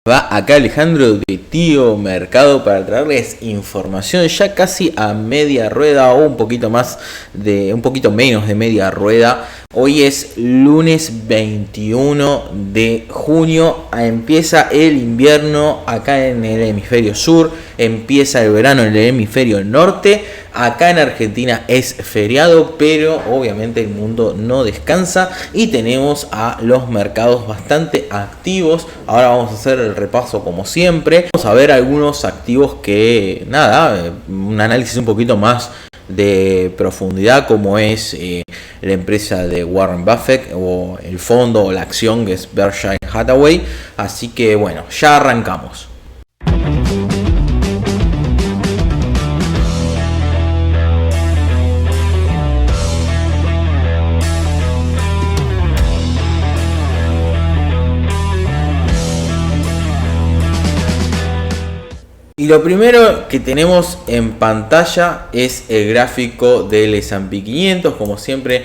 Va acá Alejandro de Tío Mercado para traerles información ya casi a media rueda o un poquito menos de media rueda. Hoy es lunes 21 de junio, empieza el invierno acá en el hemisferio sur, empieza el verano en el hemisferio norte. Acá en Argentina es feriado, pero obviamente el mundo no descansa y tenemos a los mercados bastante activos. Ahora vamos a hacer el repaso como siempre. Vamos a ver algunos activos que, un análisis un poquito más de profundidad, como es la empresa de Warren Buffett o el fondo o la acción que es Berkshire Hathaway. Así que bueno, ya arrancamos. Y lo primero que tenemos en pantalla es el gráfico del S&P 500. Como siempre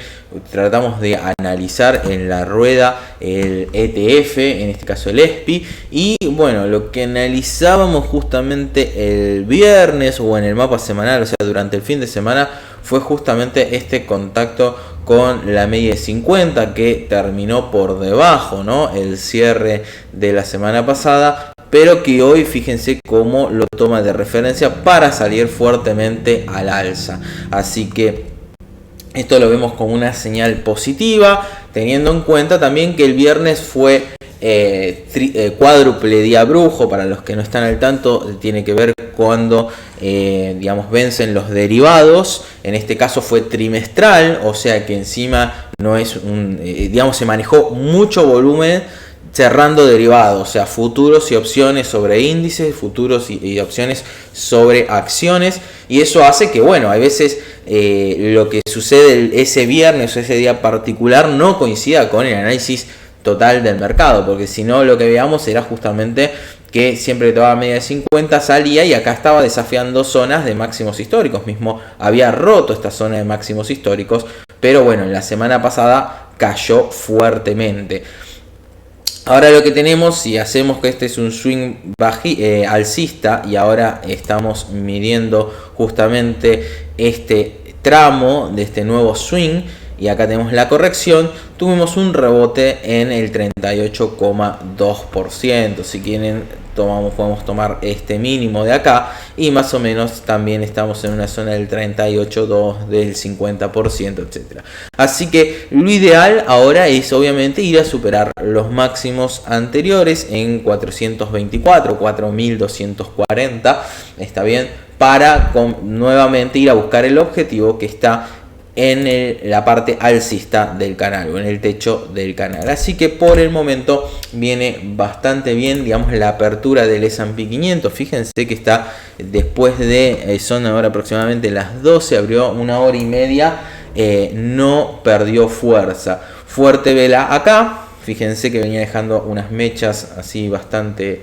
tratamos de analizar en la rueda el ETF, en este caso el SPY. Y bueno, lo que analizábamos justamente el viernes o en el mapa semanal, o sea durante el fin de semana, fue justamente este contacto con la media de 50 que terminó por debajo, ¿no? El cierre de la semana pasada, pero que hoy fíjense cómo lo toma de referencia para salir fuertemente al alza. Así que esto lo vemos como una señal positiva, teniendo en cuenta también que el viernes fue cuádruple día brujo. Para los que no están al tanto, tiene que ver cuando vencen los derivados. En este caso fue trimestral, o sea que encima no es se manejó mucho volumen cerrando derivados, o sea, futuros y opciones sobre índices, futuros y opciones sobre acciones, y eso hace que, bueno, a veces lo que sucede ese viernes o ese día particular no coincida con el análisis total del mercado, porque si no lo que veamos era justamente que siempre que tomaba media de 50 salía y acá estaba desafiando zonas de máximos históricos, mismo había roto esta zona de máximos históricos, pero bueno, la semana pasada cayó fuertemente. Ahora lo que tenemos, si hacemos que este es un swing alcista y ahora estamos midiendo justamente este tramo de este nuevo swing, y acá tenemos la corrección, tuvimos un rebote en el 38,2%. Si quieren podemos tomar este mínimo de acá y más o menos también estamos en una zona del 38,2%, del 50%, etc. Así que lo ideal ahora es obviamente ir a superar los máximos anteriores en 424, 4240, está bien, para nuevamente ir a buscar el objetivo que está en la parte alcista del canal o en el techo del canal. Así que por el momento viene bastante bien, digamos, la apertura del S&P 500. Fíjense que está después de, son ahora aproximadamente las 12, abrió una hora y media, no perdió fuerza. Fuerte vela acá, fíjense que venía dejando unas mechas así bastante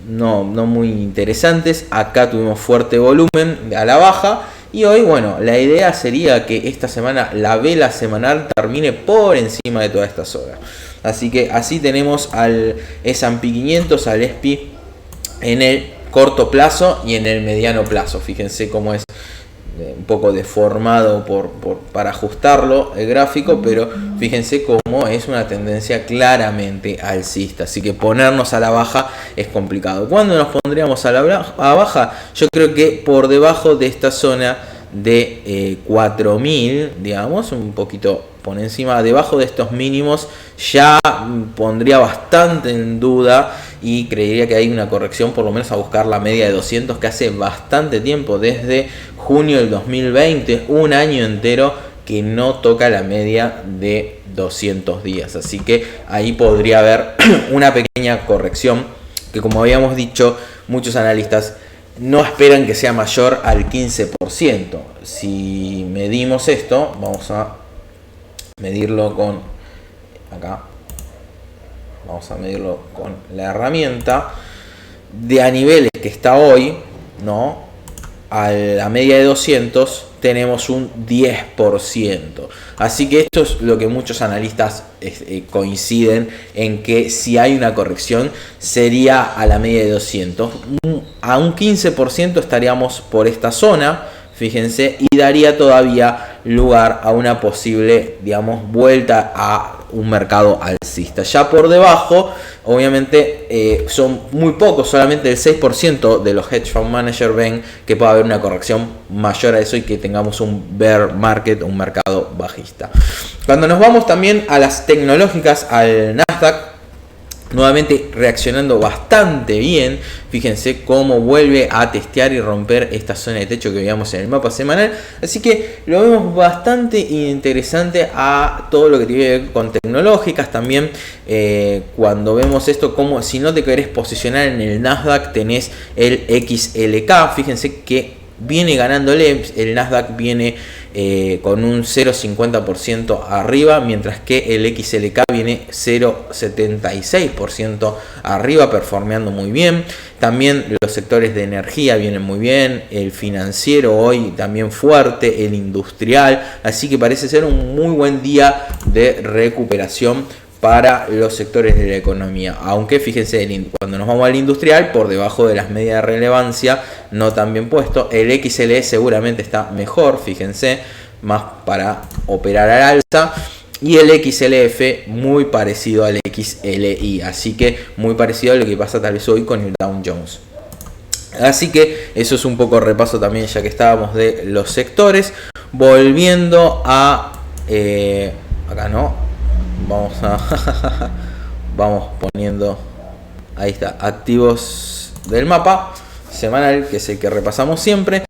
no muy interesantes. Acá tuvimos fuerte volumen a la baja. Y hoy, bueno, la idea sería que esta semana la vela semanal termine por encima de toda esta zona. Así que así tenemos al S&P 500, al SPY en el corto plazo y en el mediano plazo. Fíjense cómo es un poco deformado para ajustarlo el gráfico, pero fíjense cómo es una tendencia claramente alcista. Así que ponernos a la baja es complicado. ¿Cuándo nos pondríamos a la baja? Yo creo que por debajo de esta zona de 4000, digamos, un poquito por encima, debajo de estos mínimos, ya pondría bastante en duda y creería que hay una corrección, por lo menos a buscar la media de 200, que hace bastante tiempo, desde junio del 2020, un año entero que no toca la media de 200 días. Así que ahí podría haber una pequeña corrección que, como habíamos dicho, muchos analistas no esperan que sea mayor al 15%. Si medimos esto, vamos a medirlo con acá. Vamos a medirlo con la herramienta de a niveles que está hoy, ¿no? A la media de 200 tenemos un 10%. Así que esto es lo que muchos analistas coinciden en que si hay una corrección sería a la media de 200. A un 15% estaríamos por esta zona, fíjense, y daría todavía lugar a una posible, digamos, vuelta a un mercado alcista. Ya por debajo, obviamente, son muy pocos, solamente el 6% de los hedge fund managers ven que puede haber una corrección mayor a eso y que tengamos un bear market, un mercado bajista. Cuando nos vamos también a las tecnológicas, al Nasdaq, nuevamente reaccionando bastante bien. Fíjense cómo vuelve a testear y romper esta zona de techo que veíamos en el mapa semanal. Así que lo vemos bastante interesante a todo lo que tiene que ver con tecnológicas. También cuando vemos esto, como si no te querés posicionar en el Nasdaq, tenés el XLK. Fíjense que viene ganándole, el Nasdaq viene con un 0,50% arriba, mientras que el XLK viene 0,76% arriba, performeando muy bien. También los sectores de energía vienen muy bien, el financiero hoy también fuerte, el industrial, así que parece ser un muy buen día de recuperación para los sectores de la economía, aunque fíjense, cuando nos vamos al industrial, por debajo de las medias de relevancia, no tan bien puesto. El XLE seguramente está mejor, fíjense, más para operar al alza, y el XLF muy parecido al XLI, así que muy parecido a lo que pasa tal vez hoy con el Dow Jones. Así que eso es un poco repaso también, ya que estábamos de los sectores. Volviendo a acá no. Vamos poniendo, ahí está, activos del mapa semanal, que es el que repasamos siempre.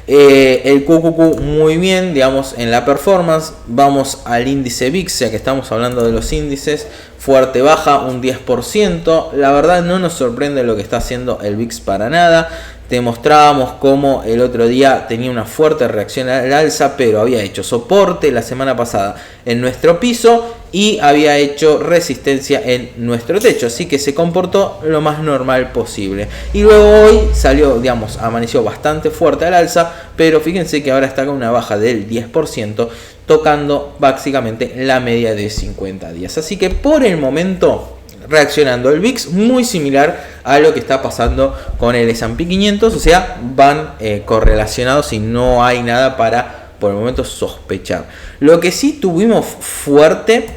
El QQQ muy bien, digamos, en la performance. Vamos al índice VIX, ya que estamos hablando de los índices. Fuerte baja, un 10%. La verdad no nos sorprende lo que está haciendo el VIX para nada. Te mostrábamos cómo el otro día tenía una fuerte reacción al alza, pero había hecho soporte la semana pasada en nuestro piso y había hecho resistencia en nuestro techo, así que se comportó lo más normal posible. Y luego hoy salió, digamos, amaneció bastante fuerte al alza, pero fíjense que ahora está con una baja del 10%, tocando básicamente la media de 50 días. Así que por el momento reaccionando el VIX muy similar a lo que está pasando con el S&P 500, o sea, van correlacionados y no hay nada para por el momento sospechar. Lo que sí tuvimos fuerte,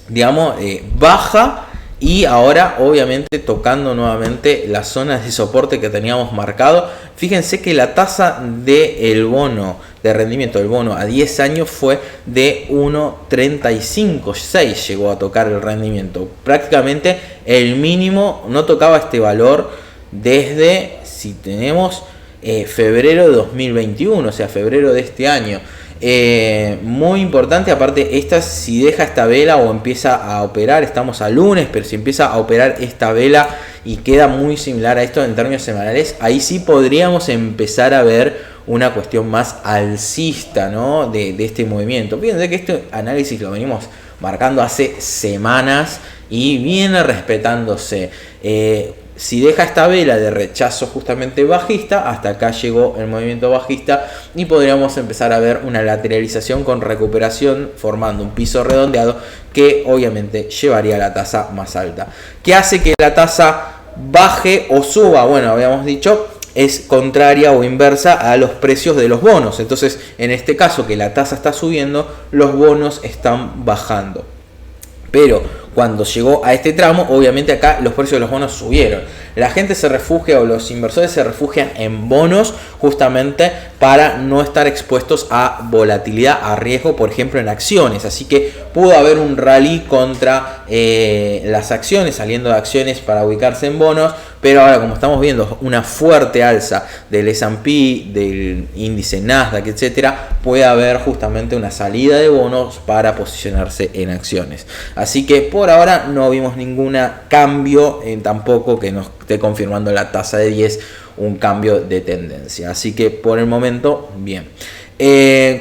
digamos, baja, y ahora obviamente tocando nuevamente las zonas de soporte que teníamos marcado. Fíjense que la tasa del bono de rendimiento del bono a 10 años fue de 1,356, llegó a tocar el rendimiento. Prácticamente el mínimo, no tocaba este valor desde, si tenemos, febrero de 2021, o sea, febrero de este año. Muy importante, aparte esta, si deja esta vela o empieza a operar, estamos a lunes, pero si empieza a operar esta vela y queda muy similar a esto en términos semanales, ahí sí podríamos empezar a ver una cuestión más alcista, ¿no? de este movimiento. Fíjense que este análisis lo venimos marcando hace semanas y viene respetándose. Si deja esta vela de rechazo justamente bajista, hasta acá llegó el movimiento bajista y podríamos empezar a ver una lateralización con recuperación formando un piso redondeado que obviamente llevaría a la tasa más alta. ¿Qué hace que la tasa baje o suba? Bueno, habíamos dicho, es contraria o inversa a los precios de los bonos. Entonces, en este caso que la tasa está subiendo, los bonos están bajando. Pero cuando llegó a este tramo, obviamente acá los precios de los bonos subieron. La gente se refugia, o los inversores se refugian en bonos justamente para no estar expuestos a volatilidad, a riesgo, por ejemplo en acciones. Así que pudo haber un rally contra las acciones, saliendo de acciones para ubicarse en bonos. Pero ahora, como estamos viendo una fuerte alza del S&P, del índice Nasdaq, etcétera, puede haber justamente una salida de bonos para posicionarse en acciones. Así que por ahora no vimos ningún cambio, tampoco que nos esté confirmando la tasa de 10 un cambio de tendencia. Así que por el momento, bien.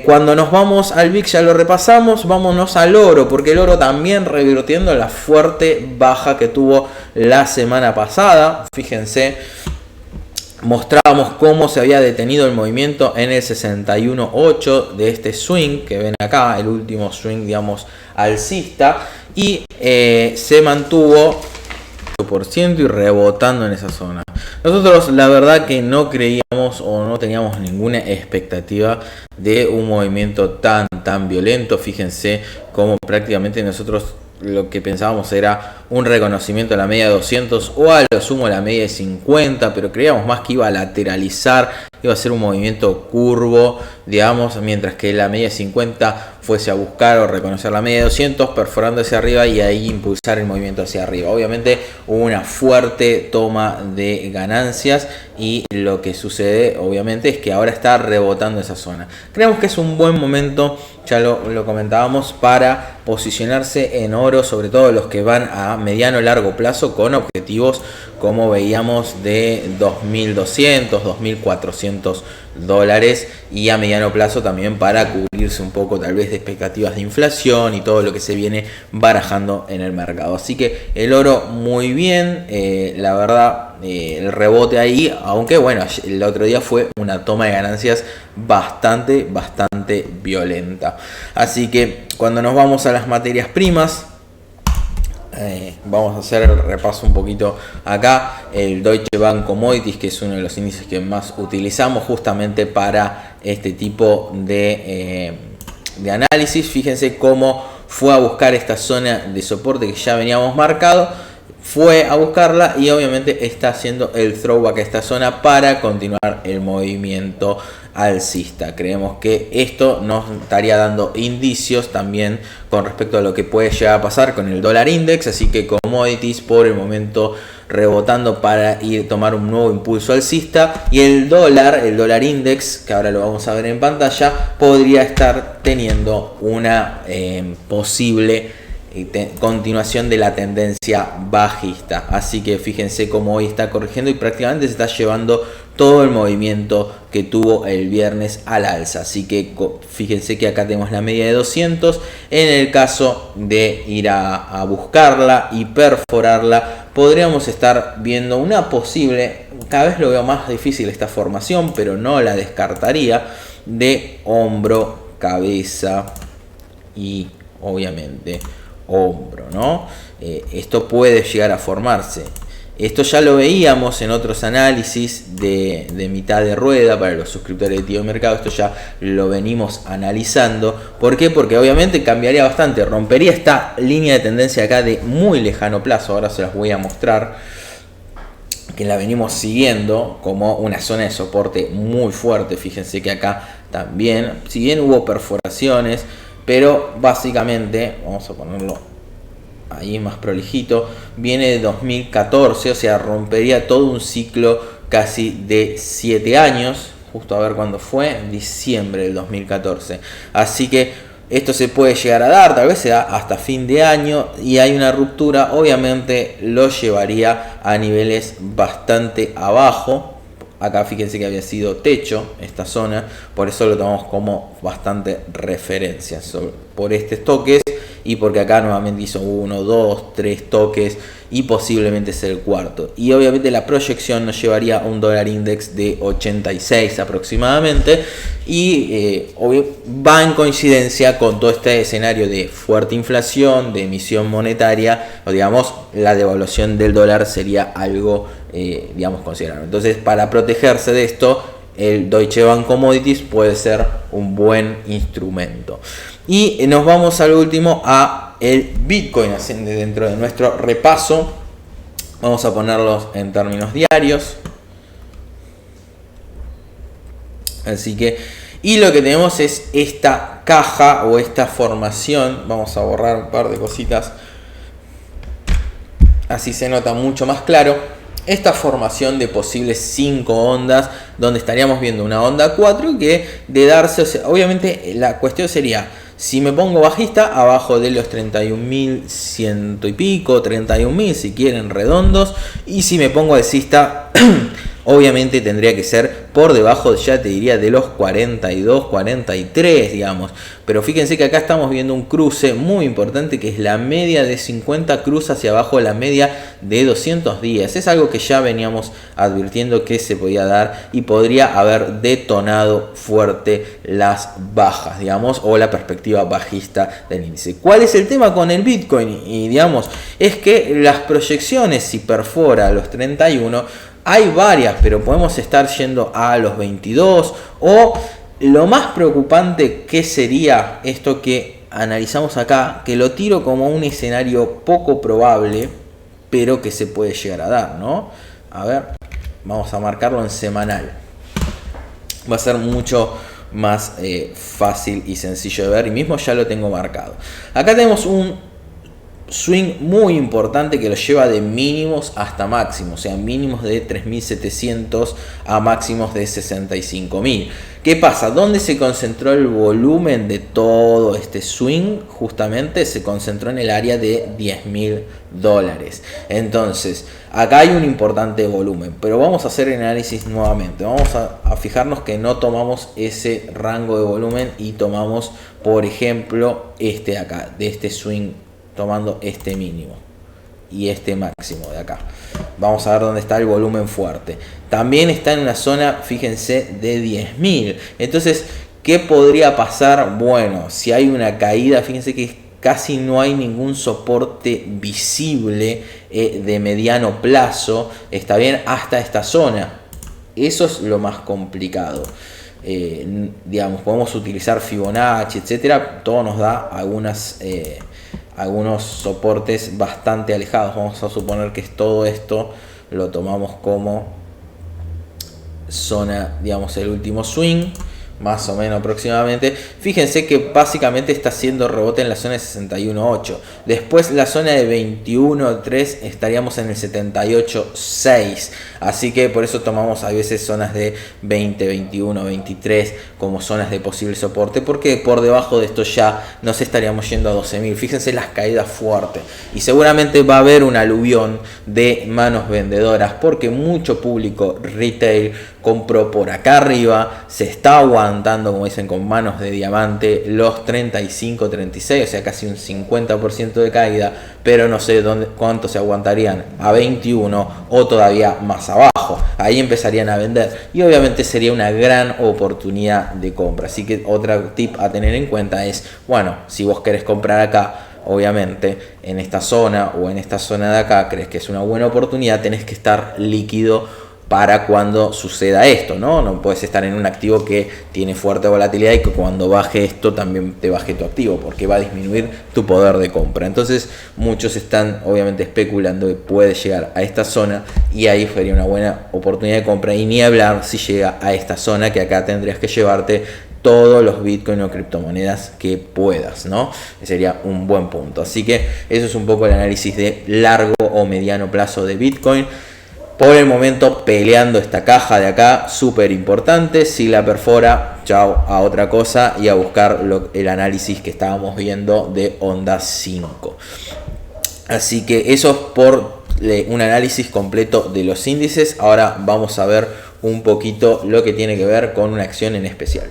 Cuando nos vamos al VIX, ya lo repasamos, vámonos al oro, porque el oro también revirtiendo la fuerte baja que tuvo la semana pasada. Fíjense, mostrábamos cómo se había detenido el movimiento en el 61.8 de este swing que ven acá, el último swing, digamos, alcista, y se mantuvo por ciento y rebotando en esa zona. Nosotros la verdad que no creíamos o no teníamos ninguna expectativa de un movimiento tan violento. Fíjense cómo prácticamente nosotros lo que pensábamos era un reconocimiento a la media de 200 o a lo sumo a la media de 50, pero creíamos más que iba a lateralizar, iba a ser un movimiento curvo, digamos, mientras que la media de 50 fuese a buscar o reconocer la media de 200, perforando hacia arriba y ahí impulsar el movimiento hacia arriba. Obviamente hubo una fuerte toma de ganancias y lo que sucede obviamente es que ahora está rebotando esa zona. Creemos que es un buen momento, ya lo comentábamos, para posicionarse en oro, sobre todo los que van a mediano largo plazo con objetivos como veíamos de 2.200, 2.400 dólares, y a mediano plazo también para cubrirse un poco tal vez de expectativas de inflación y todo lo que se viene barajando en el mercado. Así que el oro muy bien, la verdad, el rebote ahí, aunque bueno, el otro día fue una toma de ganancias bastante violenta. Así que cuando nos vamos a las materias primas, vamos a hacer el repaso un poquito acá. El Deutsche Bank Commodities, que es uno de los índices que más utilizamos justamente para este tipo de análisis. Fíjense cómo fue a buscar esta zona de soporte que ya veníamos marcado, fue a buscarla y obviamente está haciendo el throwback a esta zona para continuar el movimiento alcista. Creemos que esto nos estaría dando indicios también con respecto a lo que puede llegar a pasar con el dólar index, así que commodities por el momento rebotando para ir a tomar un nuevo impulso alcista, y el dólar index, que ahora lo vamos a ver en pantalla, podría estar teniendo una posible continuación de la tendencia bajista. Así que fíjense cómo hoy está corrigiendo y prácticamente se está llevando todo el movimiento que tuvo el viernes al alza. Así que fíjense que acá tenemos la media de 200. En el caso de ir a buscarla y perforarla, podríamos estar viendo una posible, cada vez lo veo más difícil esta formación, pero no la descartaría, de hombro, cabeza y obviamente hombro, ¿no? Esto puede llegar a formarse. Esto ya lo veíamos en otros análisis de mitad de rueda para los suscriptores de Tío Mercado. Esto ya lo venimos analizando. ¿Por qué? Porque obviamente cambiaría bastante. Rompería esta línea de tendencia acá de muy lejano plazo. Ahora se las voy a mostrar, que la venimos siguiendo como una zona de soporte muy fuerte. Fíjense que acá también, si bien hubo perforaciones, pero básicamente, vamos a ponerlo ahí más prolijito, viene de 2014, o sea, rompería todo un ciclo casi de 7 años, justo a ver cuándo fue, en diciembre del 2014. Así que esto se puede llegar a dar, tal vez se da hasta fin de año y hay una ruptura, obviamente lo llevaría a niveles bastante abajo. Acá fíjense que había sido techo esta zona, por eso lo tomamos como bastante referencia por estos toques, y porque acá nuevamente hizo 1, 2, 3 toques y posiblemente es el cuarto. Y obviamente la proyección nos llevaría a un dólar index de 86 aproximadamente, y va en coincidencia con todo este escenario de fuerte inflación, de emisión monetaria, o digamos la devaluación del dólar sería algo digamos considerable. Entonces, para protegerse de esto, el Deutsche Bank Commodities puede ser un buen instrumento. Y nos vamos al último, a el Bitcoin, dentro de nuestro repaso. Vamos a ponerlos en términos diarios. Así que, y lo que tenemos es esta caja o esta formación. Vamos a borrar un par de cositas, así se nota mucho más claro. Esta formación de posibles 5 ondas, donde estaríamos viendo una onda 4 que de darse, o sea, obviamente la cuestión sería, si me pongo bajista, abajo de los 31.100 y pico, 31.000 si quieren redondos, y si me pongo alcista, Obviamente tendría que ser por debajo, ya te diría, de los 42, 43, digamos. Pero fíjense que acá estamos viendo un cruce muy importante, que es la media de 50, cruza hacia abajo la media de 200 días. Es algo que ya veníamos advirtiendo que se podía dar y podría haber detonado fuerte las bajas, digamos, o la perspectiva bajista del índice. ¿Cuál es el tema con el Bitcoin? Y digamos, es que las proyecciones, si perfora los 31, hay varias, pero podemos estar yendo a los 22, o lo más preocupante que sería esto que analizamos acá, que lo tiro como un escenario poco probable, pero que se puede llegar a dar, ¿no? A ver, vamos a marcarlo en semanal. Va a ser mucho más fácil y sencillo de ver, y mismo ya lo tengo marcado. Acá tenemos un swing muy importante que lo lleva de mínimos hasta máximos, o sea, mínimos de 3.700 a máximos de 65.000. ¿Qué pasa? ¿Dónde se concentró el volumen de todo este swing? Justamente se concentró en el área de $10.000. Entonces, acá hay un importante volumen, pero vamos a hacer el análisis nuevamente. Vamos a fijarnos que no tomamos ese rango de volumen y tomamos, por ejemplo, este de acá, de este swing, tomando este mínimo y este máximo de acá. Vamos a ver dónde está el volumen fuerte. También está en una zona, fíjense, de 10.000. Entonces, ¿qué podría pasar? Bueno, si hay una caída, fíjense que casi no hay ningún soporte visible de mediano plazo, está bien, hasta esta zona. Eso es lo más complicado. Digamos, podemos utilizar Fibonacci, etcétera. Todo nos da algunos soportes bastante alejados. Vamos a suponer que todo esto lo tomamos como zona, digamos, el último swing, más o menos aproximadamente. Fíjense que básicamente está haciendo rebote en la zona de 61.8. Después la zona de 21.3 estaríamos en el 78.6. Así que por eso tomamos a veces zonas de 20, 21, 23 como zonas de posible soporte, porque por debajo de esto ya nos estaríamos yendo a 12.000. Fíjense las caídas fuertes, y seguramente va a haber un aluvión de manos vendedoras, porque mucho público retail compró por acá arriba, se está aguantando, como dicen, con manos de diamante los 35, 36, o sea, casi un 50% de caída, pero no sé cuánto se aguantarían, a 21 o todavía más abajo. Ahí empezarían a vender y obviamente sería una gran oportunidad de compra. Así que otro tip a tener en cuenta es, bueno, si vos querés comprar acá, obviamente en esta zona o en esta zona de acá crees que es una buena oportunidad, tenés que estar líquido para cuando suceda esto, ¿no? No puedes estar en un activo que tiene fuerte volatilidad y que cuando baje esto también te baje tu activo, porque va a disminuir tu poder de compra. Entonces muchos están obviamente especulando que puede llegar a esta zona y ahí sería una buena oportunidad de compra, y ni hablar si llega a esta zona, que acá tendrías que llevarte todos los Bitcoin o criptomonedas que puedas, ¿no? Sería un buen punto. Así que eso es un poco el análisis de largo o mediano plazo de Bitcoin. Por el momento peleando esta caja de acá, súper importante. Si la perfora, chao a otra cosa y a buscar el análisis que estábamos viendo de Onda 5. Así que eso es por un análisis completo de los índices. Ahora vamos a ver un poquito lo que tiene que ver con una acción en especial.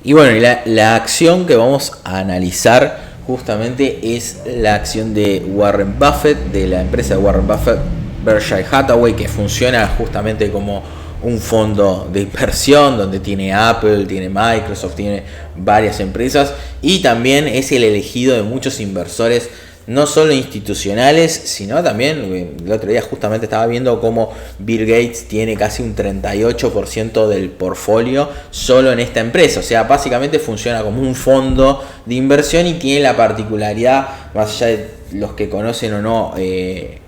Y bueno, la acción que vamos a analizar justamente es la acción de Warren Buffett, de la empresa de Warren Buffett, Berkshire Hathaway, que funciona justamente como un fondo de inversión donde tiene Apple, tiene Microsoft, tiene varias empresas, y también es el elegido de muchos inversores, no solo institucionales, sino también, el otro día justamente estaba viendo cómo Bill Gates tiene casi un 38% del portfolio solo en esta empresa. O sea, básicamente funciona como un fondo de inversión y tiene la particularidad, más allá de los que conocen o no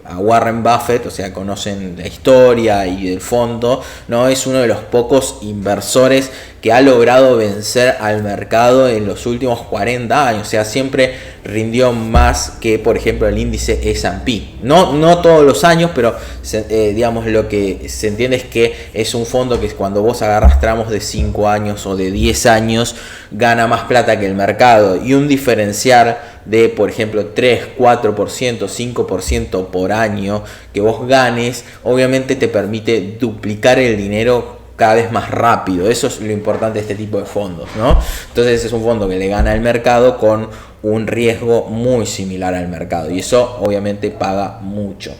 a Warren Buffett, o sea, conocen la historia y el fondo, no es uno de los pocos inversores que ha logrado vencer al mercado en los últimos 40 años. O sea, siempre rindió más que, por ejemplo, el índice S&P. No todos los años, pero digamos, lo que se entiende es que es un fondo que cuando vos agarras tramos de 5 años o de 10 años, gana más plata que el mercado. Y un diferencial de, por ejemplo, 3, 4%, 5% por año que vos ganes, obviamente te permite duplicar el dinero cada vez más rápido. Eso es lo importante de este tipo de fondos, ¿no? Entonces es un fondo que le gana al mercado con un riesgo muy similar al mercado, y eso obviamente paga mucho.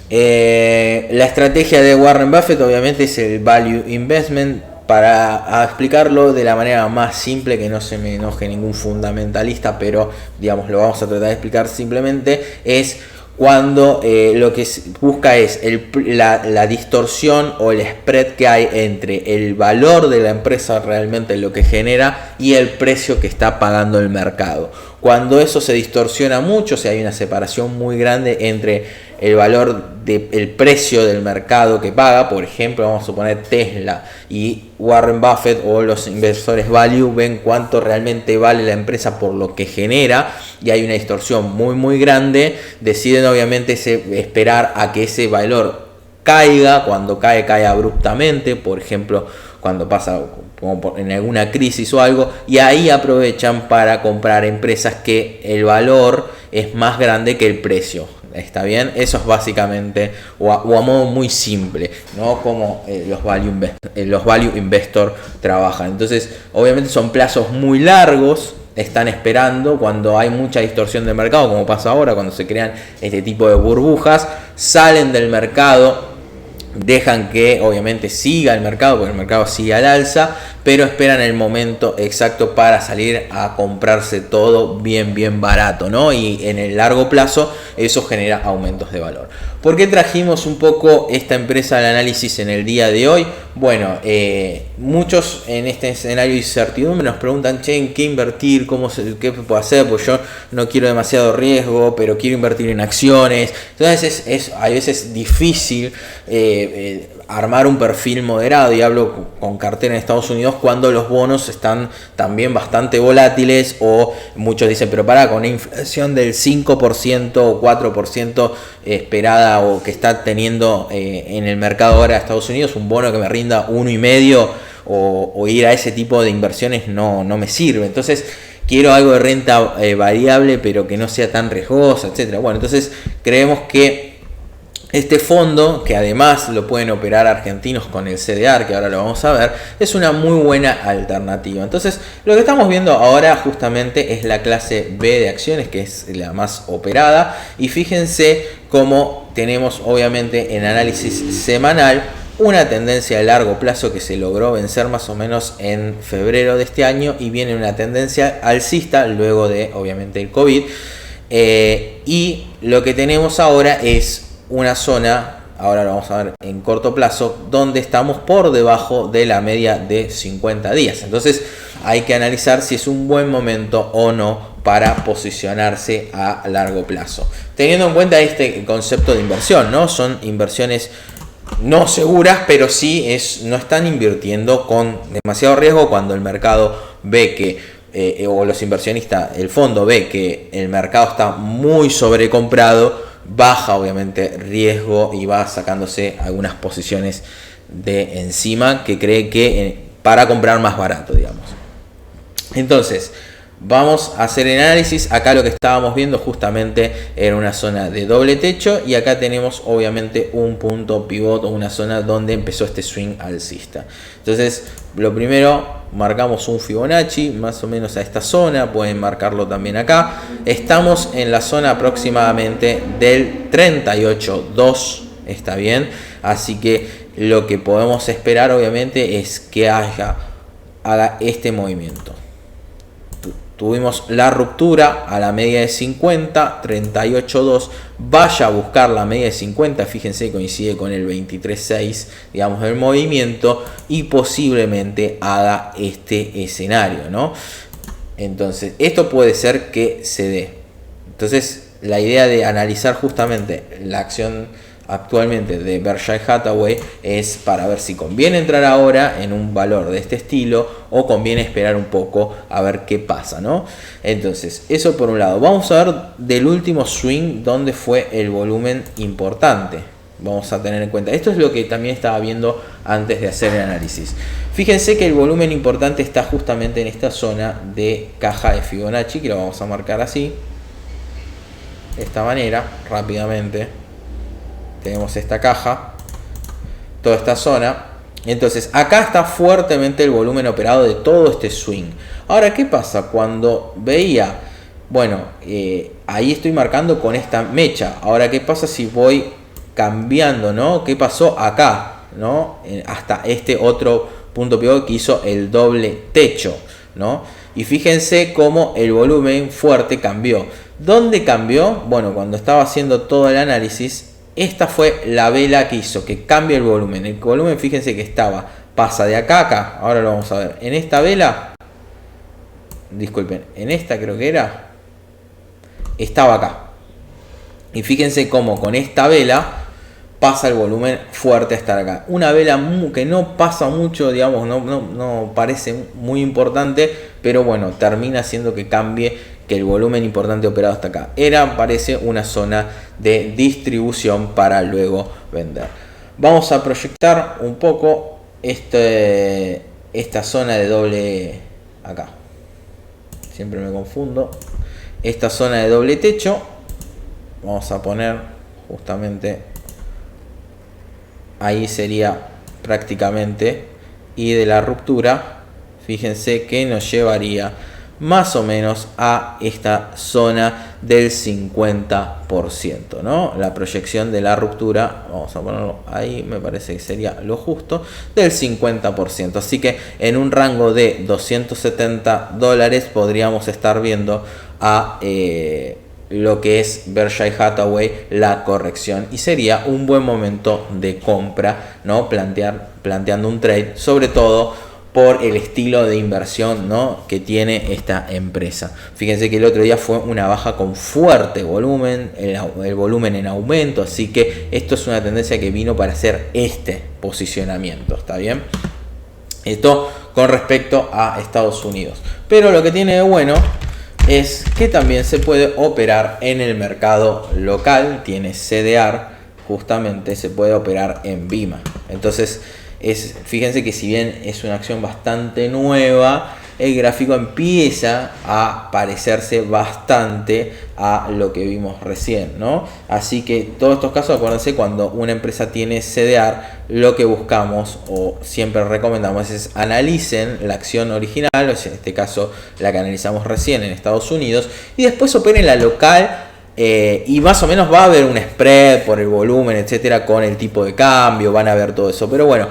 La estrategia de Warren Buffett obviamente es el Value Investment. Para explicarlo de la manera más simple, que no se me enoje ningún fundamentalista, pero digamos lo vamos a tratar de explicar simplemente, es cuando lo que busca es la distorsión o el spread que hay entre el valor de la empresa, realmente lo que genera, y el precio que está pagando el mercado. Cuando eso se distorsiona mucho, o sea, hay una separación muy grande entre el valor del precio del mercado que paga, por ejemplo, vamos a suponer Tesla, y Warren Buffett o los inversores value ven cuánto realmente vale la empresa por lo que genera, y hay una distorsión muy grande, deciden obviamente esperar a que ese valor caiga. Cuando cae abruptamente, por ejemplo, cuando pasa como en alguna crisis o algo, y ahí aprovechan para comprar empresas que el valor es más grande que el precio. ¿Está bien? Eso es básicamente, o a modo muy simple, ¿no? Como los value investor trabajan. Entonces, obviamente son plazos muy largos. Están esperando cuando hay mucha distorsión del mercado, como pasa ahora cuando se crean este tipo de burbujas, salen del mercado, dejan que obviamente siga el mercado, porque el mercado sigue al alza, pero esperan el momento exacto para salir a comprarse todo bien barato, ¿no? Y en el largo plazo eso genera aumentos de valor. ¿Por qué trajimos un poco esta empresa al análisis en el día de hoy? Bueno, muchos en este escenario de incertidumbre nos preguntan, che, ¿en qué invertir? ¿Qué puedo hacer? Pues yo no quiero demasiado riesgo, pero quiero invertir en acciones. Entonces a veces difícil armar un perfil moderado, y hablo con cartera en Estados Unidos, cuando los bonos están también bastante volátiles, o muchos dicen, pero con una inflación del 5% o 4% esperada, o que está teniendo en el mercado ahora de Estados Unidos, un bono que me rinda 1,5 o ir a ese tipo de inversiones no me sirve. Entonces quiero algo de renta variable, pero que no sea tan riesgosa, etcétera. Bueno, entonces creemos que este fondo, que además lo pueden operar argentinos con el CDR, que ahora lo vamos a ver, es una muy buena alternativa. Entonces, lo que estamos viendo ahora justamente es la clase B de acciones, que es la más operada. Y fíjense cómo tenemos obviamente en análisis semanal una tendencia a largo plazo que se logró vencer más o menos en febrero de este año, y viene una tendencia alcista luego de obviamente el COVID. Y lo que tenemos ahora es una zona, ahora lo vamos a ver en corto plazo, donde estamos por debajo de la media de 50 días. Entonces hay que analizar si es un buen momento o no para posicionarse a largo plazo. Teniendo en cuenta este concepto de inversión, ¿no? Son inversiones no seguras, pero sí no están invirtiendo con demasiado riesgo. Cuando el mercado ve que, o los inversionistas, el fondo ve que el mercado está muy sobrecomprado, baja obviamente riesgo y va sacándose algunas posiciones de encima que cree que para comprar más barato, digamos. Entonces vamos a hacer el análisis. Acá lo que estábamos viendo justamente era una zona de doble techo, y acá tenemos obviamente un punto pivot o una zona donde empezó este swing alcista. Entonces lo primero, marcamos un Fibonacci más o menos a esta zona, pueden marcarlo también acá. Estamos en la zona aproximadamente del 38.2, está bien, así que lo que podemos esperar obviamente es que haga este movimiento. Tuvimos la ruptura a la media de 50, 38.2, vaya a buscar la media de 50, fíjense, coincide con el 23.6, digamos, del movimiento, y posiblemente haga este escenario, ¿no? Entonces, esto puede ser que se dé. Entonces, la idea de analizar justamente la acción actualmente de Berkshire Hathaway es para ver si conviene entrar ahora en un valor de este estilo o conviene esperar un poco a ver qué pasa, ¿no? Entonces, eso por un lado. Vamos a ver del último swing donde fue el volumen importante. Vamos a tener en cuenta. Esto es lo que también estaba viendo antes de hacer el análisis. Fíjense que el volumen importante está justamente en esta zona de caja de Fibonacci, que lo vamos a marcar así. De esta manera, rápidamente. Tenemos esta caja, toda esta zona. Entonces acá está fuertemente el volumen operado de todo este swing. Ahora, ¿qué pasa? Cuando veía, bueno, ahí estoy marcando con esta mecha. Ahora, ¿qué pasa si voy cambiando, ¿no? ¿Qué pasó acá, ¿no? Hasta este otro punto pivot que hizo el doble techo, ¿no? Y fíjense cómo el volumen fuerte cambió. ¿Dónde cambió? Bueno, cuando estaba haciendo todo el análisis, esta fue la vela que hizo que cambie el volumen. El volumen, fíjense que pasa de acá a acá. Ahora lo vamos a ver. En esta vela, disculpen, en esta creo que estaba acá. Y fíjense cómo con esta vela pasa el volumen fuerte hasta acá. Una vela que no pasa mucho, digamos, no parece muy importante, pero bueno, termina haciendo que cambie, que el volumen importante operado hasta acá. Parece una zona de distribución para luego vender. Vamos a proyectar un poco esta zona de doble acá. Siempre me confundo. Esta zona de doble techo. Vamos a poner justamente ahí sería prácticamente, y de la ruptura, fíjense que nos llevaría más o menos a esta zona del 50%, ¿no? La proyección de la ruptura, vamos a ponerlo ahí, me parece que sería lo justo, del 50%. Así que en un rango de $270 podríamos estar viendo a lo que es Berkshire Hathaway, la corrección, y sería un buen momento de compra, ¿no? Planteando un trade, sobre todo por el estilo de inversión, ¿no? Que tiene esta empresa. Fíjense que el otro día fue una baja con fuerte volumen, el volumen en aumento, así que esto es una tendencia que vino para hacer este posicionamiento, ¿está bien? Esto con respecto a Estados Unidos. Pero lo que tiene de bueno es que también se puede operar en el mercado local, tiene CDR, justamente se puede operar en BIMA. Entonces, fíjense que si bien es una acción bastante nueva, el gráfico empieza a parecerse bastante a lo que vimos recién, ¿no? Así que todos estos casos, acuérdense, cuando una empresa tiene CDR, lo que buscamos o siempre recomendamos es analicen la acción original, o sea, en este caso la que analizamos recién en Estados Unidos, y después operen la local. Y más o menos va a haber un spread por el volumen, etcétera, con el tipo de cambio, van a ver todo eso. Pero bueno,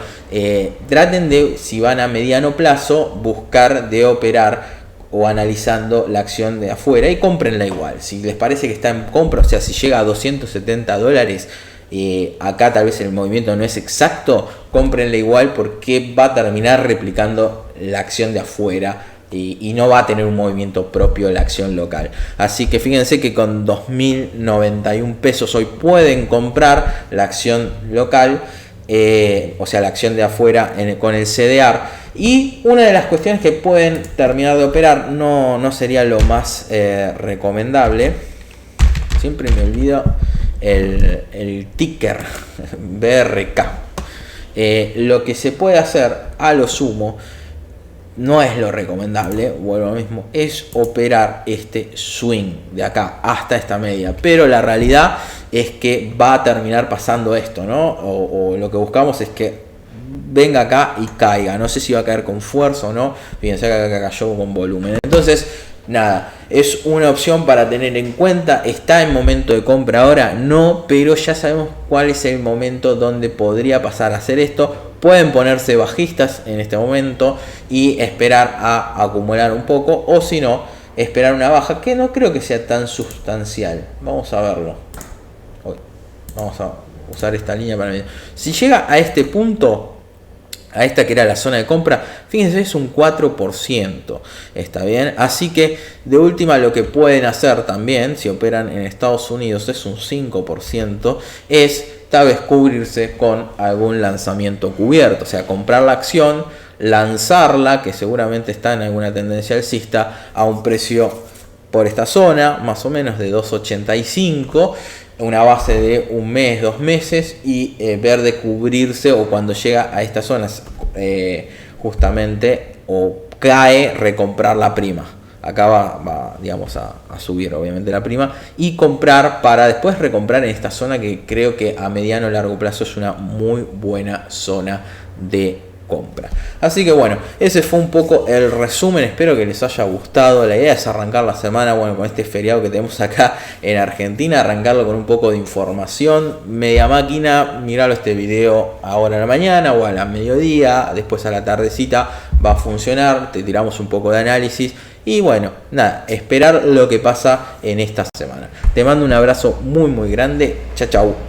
traten de, si van a mediano plazo, buscar de operar o analizando la acción de afuera y cómprenla igual. Si les parece que está en compra, o sea, si llega a $270, acá tal vez el movimiento no es exacto, cómprenla igual porque va a terminar replicando la acción de afuera. Y no va a tener un movimiento propio la acción local. Así que fíjense que con 2.091 pesos hoy pueden comprar la acción local, o sea, la acción de afuera con el CDR. Y una de las cuestiones que pueden terminar de operar, no sería lo más recomendable. Siempre me olvido el ticker BRK. Lo que se puede hacer a lo sumo, no es lo recomendable, vuelvo a lo mismo, es operar este swing de acá hasta esta media. Pero la realidad es que va a terminar pasando esto, ¿no? O lo que buscamos es que venga acá y caiga. No sé si va a caer con fuerza o no. Fíjense que acá cayó con volumen. Entonces, nada, es una opción para tener en cuenta. ¿Está en momento de compra ahora? No, pero ya sabemos cuál es el momento donde podría pasar a hacer esto. Pueden ponerse bajistas en este momento y esperar a acumular un poco, o si no, esperar una baja que no creo que sea tan sustancial. Vamos a verlo. Vamos a usar esta línea para medir. Si llega a este punto, a esta que era la zona de compra, fíjense, es un 4%, está bien. Así que de última lo que pueden hacer también, si operan en Estados Unidos, es un 5%, es tal vez cubrirse con algún lanzamiento cubierto, o sea, comprar la acción, lanzarla, que seguramente está en alguna tendencia alcista, a un precio por esta zona, más o menos de 2.85, una base de un mes, 2 meses, y ver de cubrirse, o cuando llega a estas zonas justamente o cae, recomprar la prima. Acá va digamos, a subir obviamente la prima, y comprar para después recomprar en esta zona, que creo que a mediano o largo plazo es una muy buena zona de compra. Así que bueno, ese fue un poco el resumen, espero que les haya gustado. La idea es arrancar la semana, bueno, con este feriado que tenemos acá en Argentina, arrancarlo con un poco de información. Media máquina, miralo este video ahora a la mañana o a la mediodía, después a la tardecita va a funcionar, te tiramos un poco de análisis. Y bueno, nada, esperar lo que pasa en esta semana. Te mando un abrazo muy grande. Chau, chau.